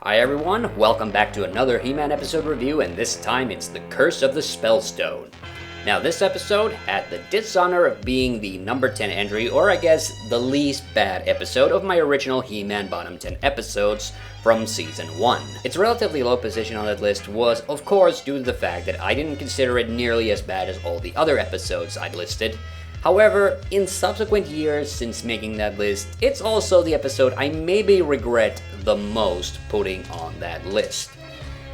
Hi everyone, welcome back to another He-Man episode review, and this time it's The Curse of the Spellstone. Now this episode had the dishonor of being the number 10 entry, or I guess the least bad episode of my original He-Man bottom 10 episodes from season 1. Its relatively low position on that list was of course due to the fact that I didn't consider it nearly as bad as all the other episodes I'd listed. However, in subsequent years since making that list, it's also the episode I maybe regret the most putting on that list.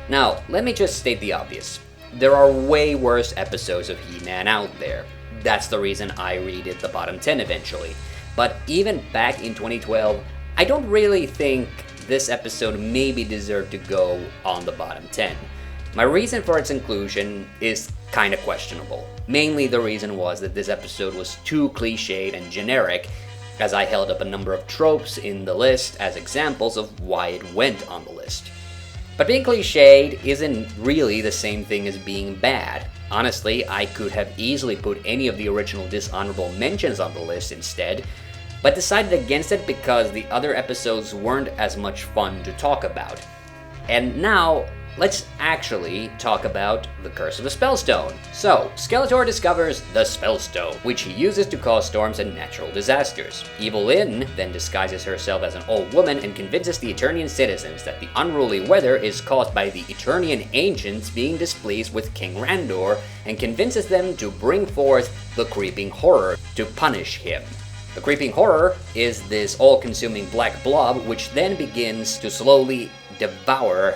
Now, let me just state the obvious. There are way worse episodes of He-Man out there. That's the reason I redid the bottom 10 eventually. But even back in 2012, I don't really think this episode maybe deserved to go on the bottom 10. My reason for its inclusion is kinda questionable. Mainly the reason was that this episode was too cliched and generic, as I held up a number of tropes in the list as examples of why it went on the list. But being cliched isn't really the same thing as being bad. Honestly, I could have easily put any of the original dishonorable mentions on the list instead, but decided against it because the other episodes weren't as much fun to talk about. And now, let's actually talk about The Curse of the Spellstone. So, Skeletor discovers the Spellstone, which he uses to cause storms and natural disasters. Evil Lynn then disguises herself as an old woman and convinces the Eternian citizens that the unruly weather is caused by the Eternian ancients being displeased with King Randor, and convinces them to bring forth the Creeping Horror to punish him. The Creeping Horror is this all-consuming black blob which then begins to slowly devour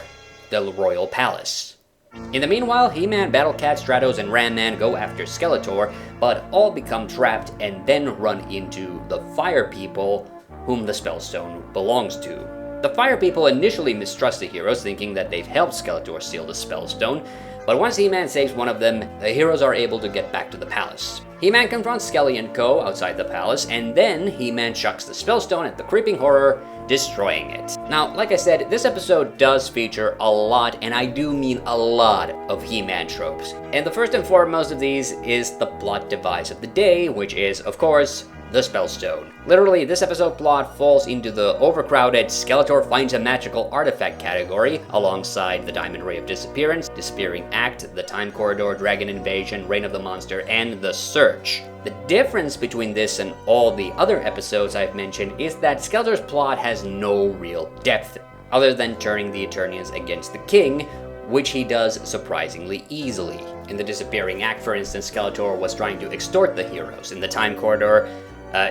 the royal palace. In the meanwhile, He-Man, Battle Cat, Stratos, and Ram-Man go after Skeletor, but all become trapped and then run into the Fire People, whom the Spellstone belongs to. The Fire People initially mistrust the heroes, thinking that they've helped Skeletor steal the Spellstone, but once He-Man saves one of them, the heroes are able to get back to the palace. He-Man confronts Skelly and Co. outside the palace, and then He-Man chucks the Spellstone at the Creeping Horror, destroying it. Now, like I said, this episode does feature a lot, and I do mean a lot, of He-Man tropes. And the first and foremost of these is the plot device of the day, which is, of course, the Spellstone. Literally, this episode plot falls into the overcrowded Skeletor finds a magical artifact category, alongside the Diamond Ray of Disappearance, Disappearing Act, the Time Corridor, Dragon Invasion, Reign of the Monster, and The Search. The difference between this and all the other episodes I've mentioned is that Skeletor's plot has no real depth, other than turning the Eternians against the King, which he does surprisingly easily. In the Disappearing Act, for instance, Skeletor was trying to extort the heroes. In the Time Corridor,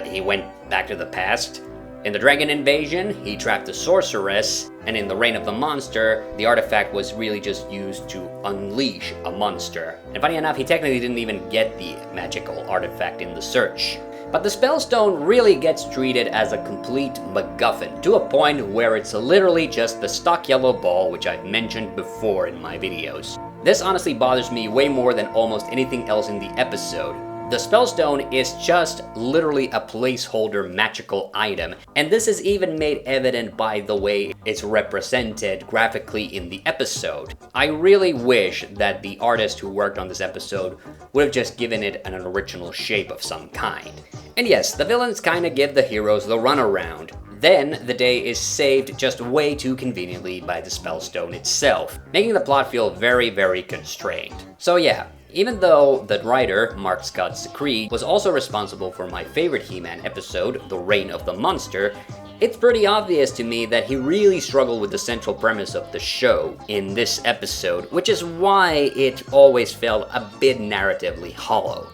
he went back to the past. In the Dragon Invasion, he trapped the Sorceress, and in the Reign of the Monster, the artifact was really just used to unleash a monster. And funny enough, he technically didn't even get the magical artifact in The Search. But the Spellstone really gets treated as a complete MacGuffin, to a point where it's literally just the stock yellow ball which I've mentioned before in my videos. This honestly bothers me way more than almost anything else in the episode. The Spellstone is just literally a placeholder magical item, and this is even made evident by the way it's represented graphically in the episode. I really wish that the artist who worked on this episode would have just given it an original shape of some kind. And yes, the villains kinda give the heroes the runaround. Then, the day is saved just way too conveniently by the Spellstone itself, making the plot feel very, very constrained. So yeah, even though the writer, Mark Scott Zicree, was also responsible for my favorite He-Man episode, The Reign of the Monster, it's pretty obvious to me that he really struggled with the central premise of the show in this episode, which is why it always felt a bit narratively hollow.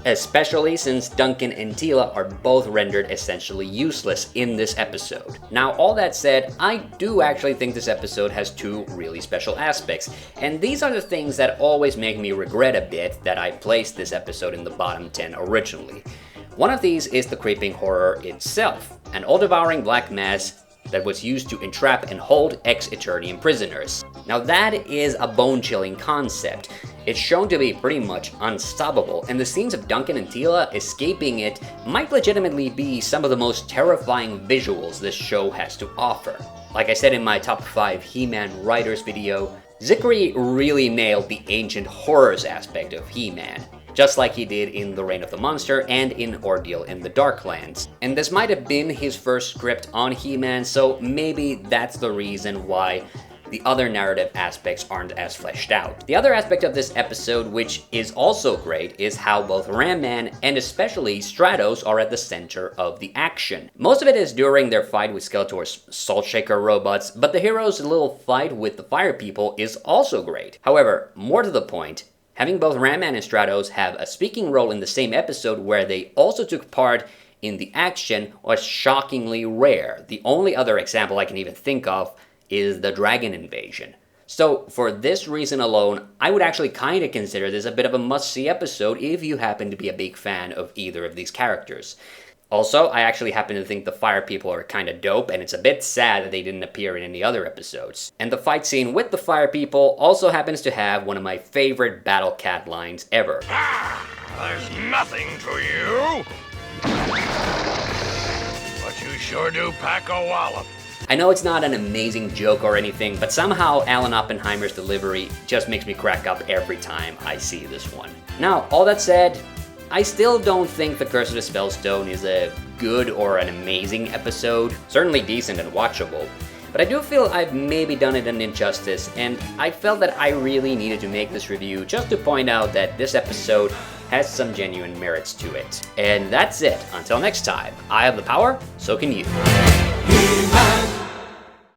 Especially since Duncan and Teela are both rendered essentially useless in this episode. Now, all that said, I do actually think this episode has two really special aspects, and these are the things that always make me regret a bit that I placed this episode in the bottom 10 originally. One of these is the Creeping Horror itself, an all-devouring black mass that was used to entrap and hold ex-Eternian prisoners. Now that is a bone-chilling concept. It's shown to be pretty much unstoppable, and the scenes of Duncan and Teela escaping it might legitimately be some of the most terrifying visuals this show has to offer. Like I said in my top 5 He-Man writers video, Zicree really nailed the ancient horrors aspect of He-Man. just like he did in The Reign of the Monster and in Ordeal in the Darklands. And this might have been his first script on He-Man, so maybe that's the reason why the other narrative aspects aren't as fleshed out. The other aspect of this episode, which is also great, is how both Ram Man and especially Stratos are at the center of the action. Most of it is during their fight with Skeletor's Salt Shaker robots, but the heroes' little fight with the Fire People is also great. However, more to the point, having both Ram Man and Stratos have a speaking role in the same episode where they also took part in the action was shockingly rare. The only other example I can even think of is the Dragon Invasion. So for this reason alone, I would actually kind of consider this a bit of a must-see episode if you happen to be a big fan of either of these characters. Also, I actually happen to think the Fire People are kind of dope, and it's a bit sad that they didn't appear in any other episodes. And the fight scene with the Fire People also happens to have one of my favorite Battle Cat lines ever. Ah, there's nothing to you, but you sure do pack a wallop. I know it's not an amazing joke or anything, but somehow Alan Oppenheimer's delivery just makes me crack up every time I see this one. Now, all that said, I still don't think The Curse of the Spellstone is a good or an amazing episode. Certainly decent and watchable. But I do feel I've maybe done it an injustice, and I felt that I really needed to make this review just to point out that this episode has some genuine merits to it. And that's it. Until next time, I have the power, so can you.